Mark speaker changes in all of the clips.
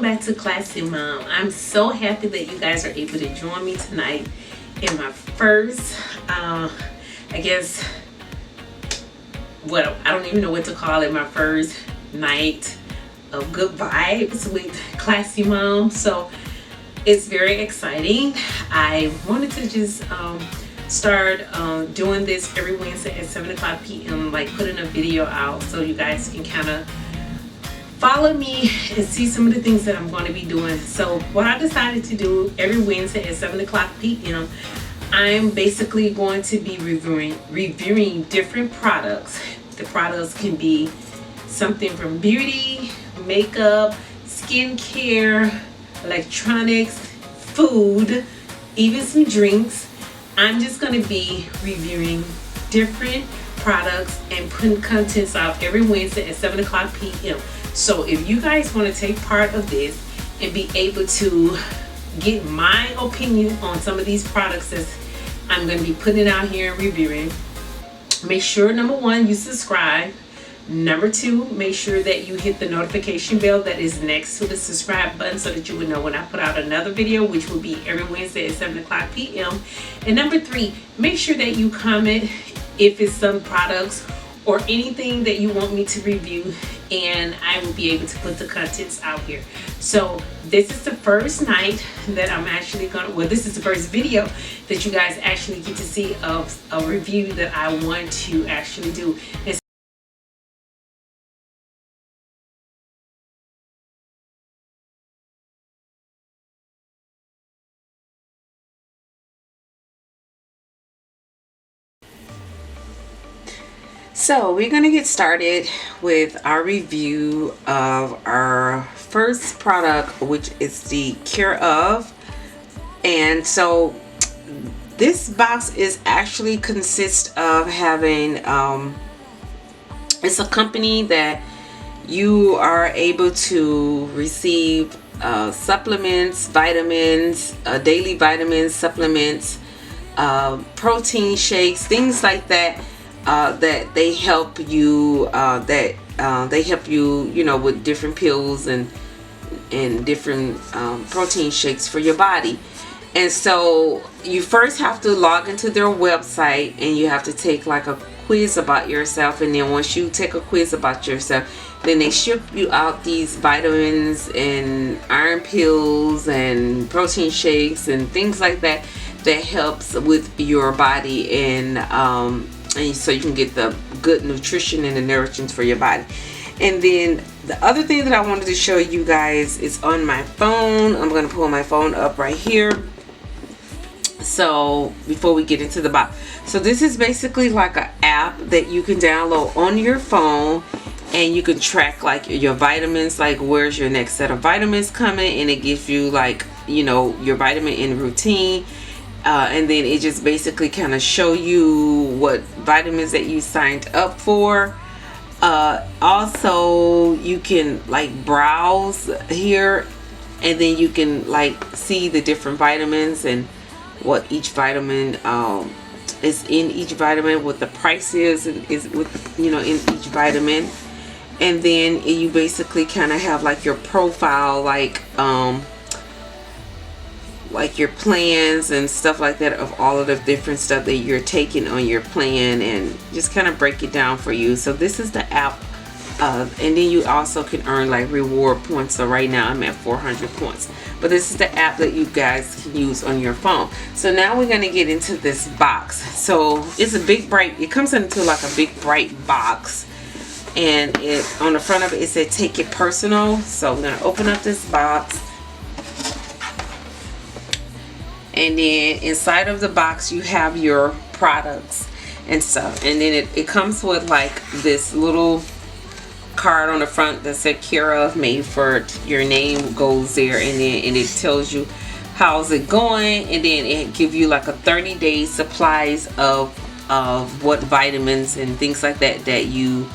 Speaker 1: back to Classy Mom. I'm so happy that you guys are able to join me tonight in my first, I guess, I don't even know what to call it, my first night of good vibes with Classy Mom. So it's very exciting. I wanted to just start doing this every Wednesday at 7 o'clock p.m. like putting a video out so you guys can kind of follow me and see some of the things that I'm going to be doing. So what I decided to do every Wednesday at 7 o'clock p.m. I'm basically going to be reviewing different products. The products can be something from beauty, makeup, skincare, electronics, food, even some drinks. I'm just going to be reviewing different products and putting contents out every Wednesday at 7 o'clock p.m. So if you guys want to take part of this and be able to get my opinion on some of these products that I'm going to be putting out here and reviewing, make sure, number one, you subscribe. Number two, make sure that you hit the notification bell that is next to the subscribe button so that you will know when I put out another video, which will be every Wednesday at 7 o'clock p.m. And number three, make sure that you comment if it's some products or anything that you want me to review, and I will be able to put the contents out here. So this is the first night that I'm actually this is the first video that you guys actually get to see of a review that I want to actually do. And so we're going to get started with our review of our first product, which is the Cure Of. And so this box is actually consists of having, it's a company that you are able to receive supplements, vitamins, daily vitamins, supplements, protein shakes, things like that. That they help you you know, with different pills and different protein shakes for your body. And so you first have to log into their website and you have to take like a quiz about yourself, and then once you take a quiz about yourself, then they ship you out these vitamins and iron pills and protein shakes and things like that that helps with your body and so you can get the good nutrition and the nourishment for your body. And then the other thing that I wanted to show you guys is on my phone. I'm going to pull my phone up right here. So before we get into the box, so this is basically like an app that you can download on your phone, and you can track like your vitamins, like where's your next set of vitamins coming, and it gives you like, you know, your vitamin in routine. And then it just basically kind of show you what vitamins that you signed up for. Also, you can like browse here, and then you can like see the different vitamins and what each vitamin is in each vitamin, what the price is with, you know, in each vitamin. And then you basically kind of have like your profile, like your plans and stuff like that of all of the different stuff that you're taking on your plan, and just kind of break it down for you. So this is the app, and then you also can earn like reward points. So right now I'm at 400 points, but this is the app that you guys can use on your phone. So now we're going to get into this box. So it's a big bright, it comes into like a big bright box, and it on the front of it, it said take it personal. So we're going to open up this box. And then inside of the box you have your products and stuff, and then it comes with like this little card on the front that said Cure Of, made for your name goes there, and it tells you how's it going, and then it give you like a 30-day supplies of what vitamins and things like that you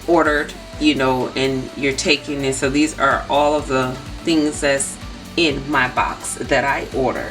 Speaker 1: ordered, you know, and you're taking it. So these are all of the things that's in my box that I order.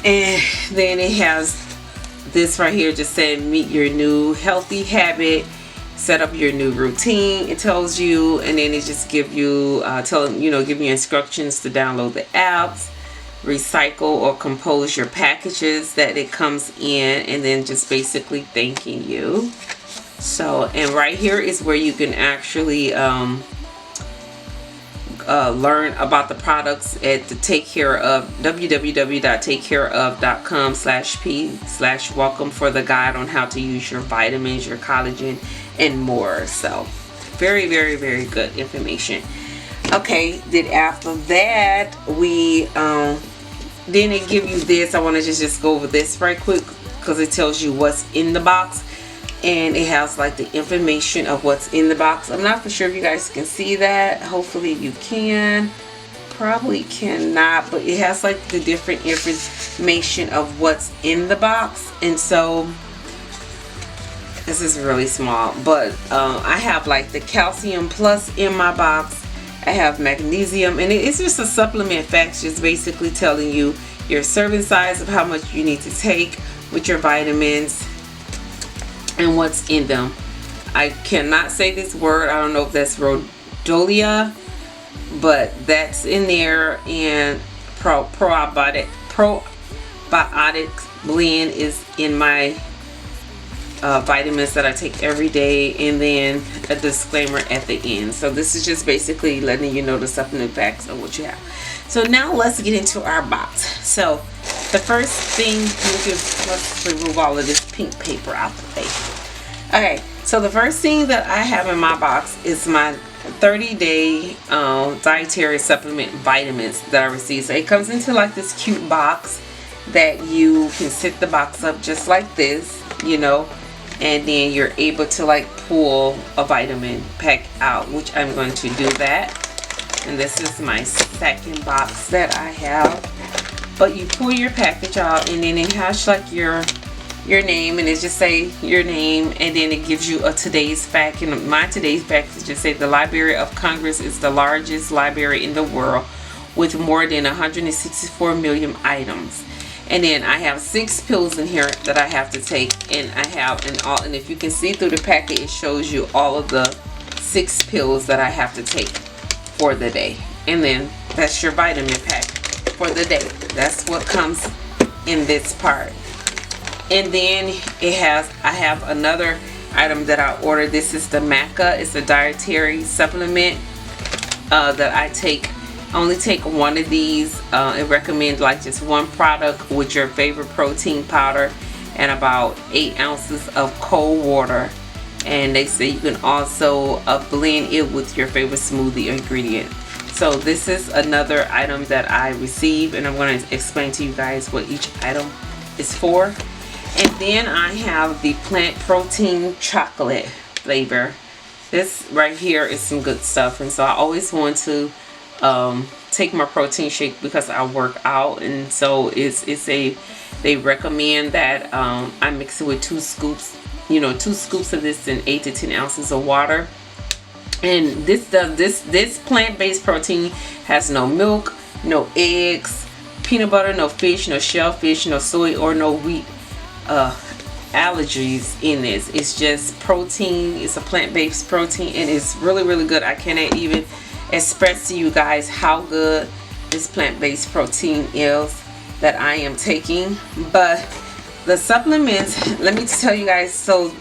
Speaker 1: And then it has this right here just saying meet your new healthy habit, set up your new routine, it tells you, and then it just give you give you instructions to download the apps, recycle or compose your packages that it comes in, and then just basically thanking you. So, and right here is where you can actually learn about the products at the Take Care of, www.takecareof.com/p/welcome for the guide on how to use your vitamins, your collagen, and more. So very, very, very good information. Okay, then after that we then it give you this. I want to just go over this right quick because it tells you what's in the box, and it has like the information of what's in the box. I'm not for sure if you guys can see that. Hopefully you can. Probably cannot, but it has like the different information of what's in the box. And so this is really small, but I have like the calcium plus in my box. I have magnesium, and it's just a supplement facts, just basically telling you your serving size of how much you need to take with your vitamins and what's in them. I cannot say this word. I don't know if that's rhodolia, but that's in there. And probiotic blend is in my vitamins that I take every day, and then a disclaimer at the end. So this is just basically letting you know the supplement facts of what you have. So now let's get into our box. So the first thing, let's remove all of this pink paper out the way. Okay, so the first thing that I have in my box is my 30-day dietary supplement vitamins that I received. So it comes into like this cute box that you can set the box up just like this, and then you're able to like pull a vitamin pack out, which I'm going to do that. And this is my second box that I have. But you pull your package out, and then it has like your name, and it just say your name, and then it gives you a today's fact. And my today's fact is just say the Library of Congress is the largest library in the world with more than 164 million items. And then I have 6 pills in here that I have to take, and and if you can see through the packet, it shows you all of the 6 pills that I have to take for the day. And then that's your vitamin pack for the day. That's what comes in this part. And then I have another item that I ordered. This is the maca. It's a dietary supplement that I take. I only take one of these. It recommends like just one product with your favorite protein powder and about 8 ounces of cold water. And they say you can also blend it with your favorite smoothie ingredient. So this is another item that I received, and I'm going to explain to you guys what each item is for. And then I have the plant protein chocolate flavor. This right here is some good stuff, and so I always want to take my protein shake because I work out, and so they recommend that I mix it with 2 scoops, 2 scoops of this in 8 to 10 ounces of water. And this plant-based protein has no milk, no eggs, peanut butter, no fish, no shellfish, no soy, or no wheat allergies in this. It's just protein. It's a plant-based protein, and it's really, really good. I cannot even express to you guys how good this plant-based protein is that I am taking. But the supplements, let me tell you guys, so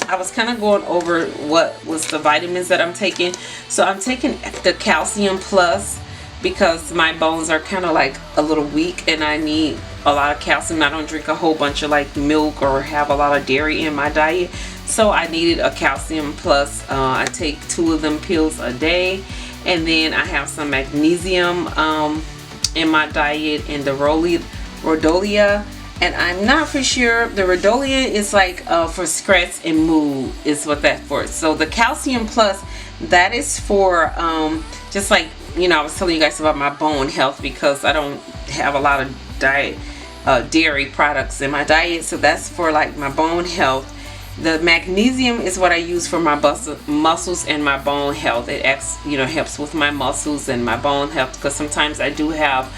Speaker 1: I was kind of going over what was the vitamins that I'm taking. So I'm taking the calcium plus because my bones are kind of like a little weak, and I need a lot of calcium. I don't drink a whole bunch of like milk or have a lot of dairy in my diet, so I needed a calcium plus. I take 2 of them pills a day, and then I have some magnesium in my diet, and the rhodolia. And I'm not for sure, the rhodolia is like for stress and mood is what that's for. So the calcium plus, that is for just like, I was telling you guys about my bone health, because I don't have a lot of dairy products in my diet, so that's for like my bone health. The magnesium is what I use for my muscles and my bone health. It helps with my muscles and my bone health, because sometimes I do have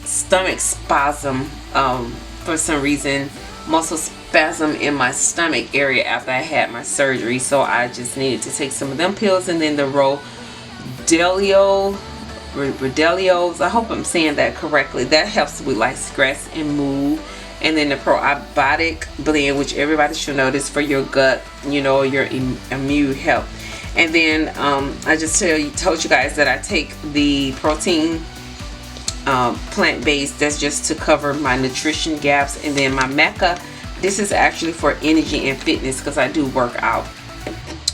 Speaker 1: stomach spasm for some reason, muscle spasm in my stomach area after I had my surgery, so I just needed to take some of them pills. And then the Rodelios, I hope I'm saying that correctly, that helps with like stress and mood. And then the probiotic blend, which everybody should know, this for your gut, you know, your immune health. And then I just told you guys that I take the protein plant-based, that's just to cover my nutrition gaps. And then my maca, this is actually for energy and fitness because I do work out.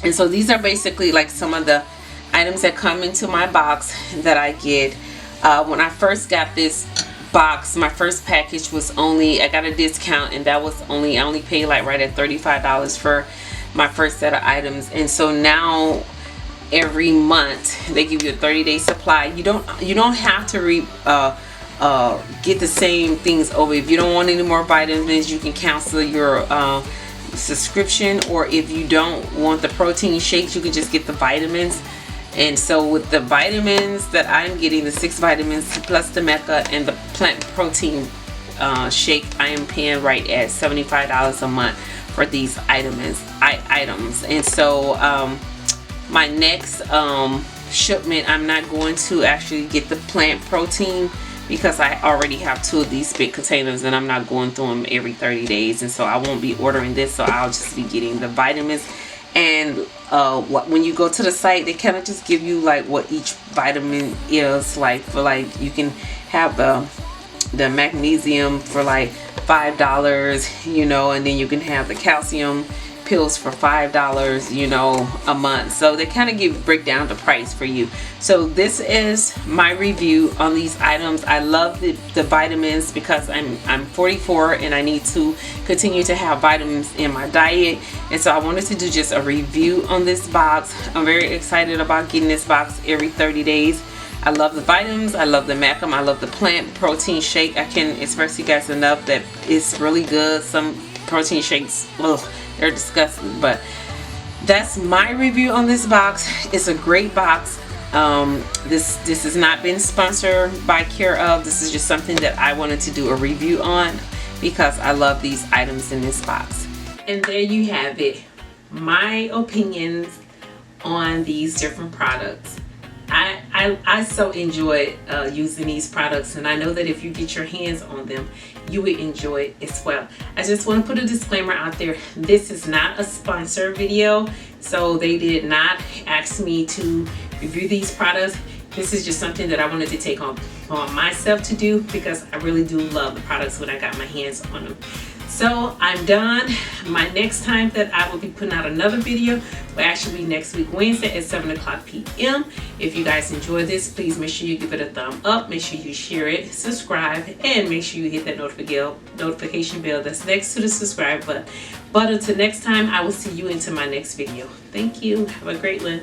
Speaker 1: And so these are basically like some of the items that come into my box that I get. When I first got this box, my first package was only, I got a discount, and that was only, I only paid like right at $35 for my first set of items. And so now every month they give you a 30-day supply. You don't have to get the same things over. If you don't want any more vitamins, you can cancel your subscription, or if you don't want the protein shakes, you can just get the vitamins. And so with the vitamins that I'm getting, the 6 vitamins plus the maca and the plant protein shake, I am paying right at $75 a month for these items. And so my next shipment, I'm not going to actually get the plant protein because I already have 2 of these big containers and I'm not going through them every 30 days. And so I won't be ordering this, so I'll just be getting the vitamins. And when you go to the site, they kind of just give you like what each vitamin is. Like for like, you can have the magnesium for like $5, you know, and then you can have the calcium pills for $5, you know, a month. So they kind of break down the price for you. So this is my review on these items. I love the vitamins because I'm 44 and I need to continue to have vitamins in my diet. And so I wanted to do just a review on this box. I'm very excited about getting this box every 30 days. I love the vitamins, I love the macam, I love the plant protein shake. I can express to you guys enough that it's really good. Some protein shakes, ugh, they're disgusting, but that's my review on this box. It's a great box. This has not been sponsored by Care Of. This is just something that I wanted to do a review on because I love these items in this box. And there you have it, my opinions on these different products. I so enjoy using these products, and I know that if you get your hands on them, you would enjoy it as well. I just want to put a disclaimer out there. This is not a sponsor video, so they did not ask me to review these products. This is just something that I wanted to take on myself to do because I really do love the products when I got my hands on them. So I'm done. My next time that I will be putting out another video will actually be next week, Wednesday at 7:00 p.m. If you guys enjoy this, please make sure you give it a thumb up. Make sure you share it, subscribe, and make sure you hit that notification bell that's next to the subscribe button. But until next time, I will see you into my next video. Thank you. Have a great one.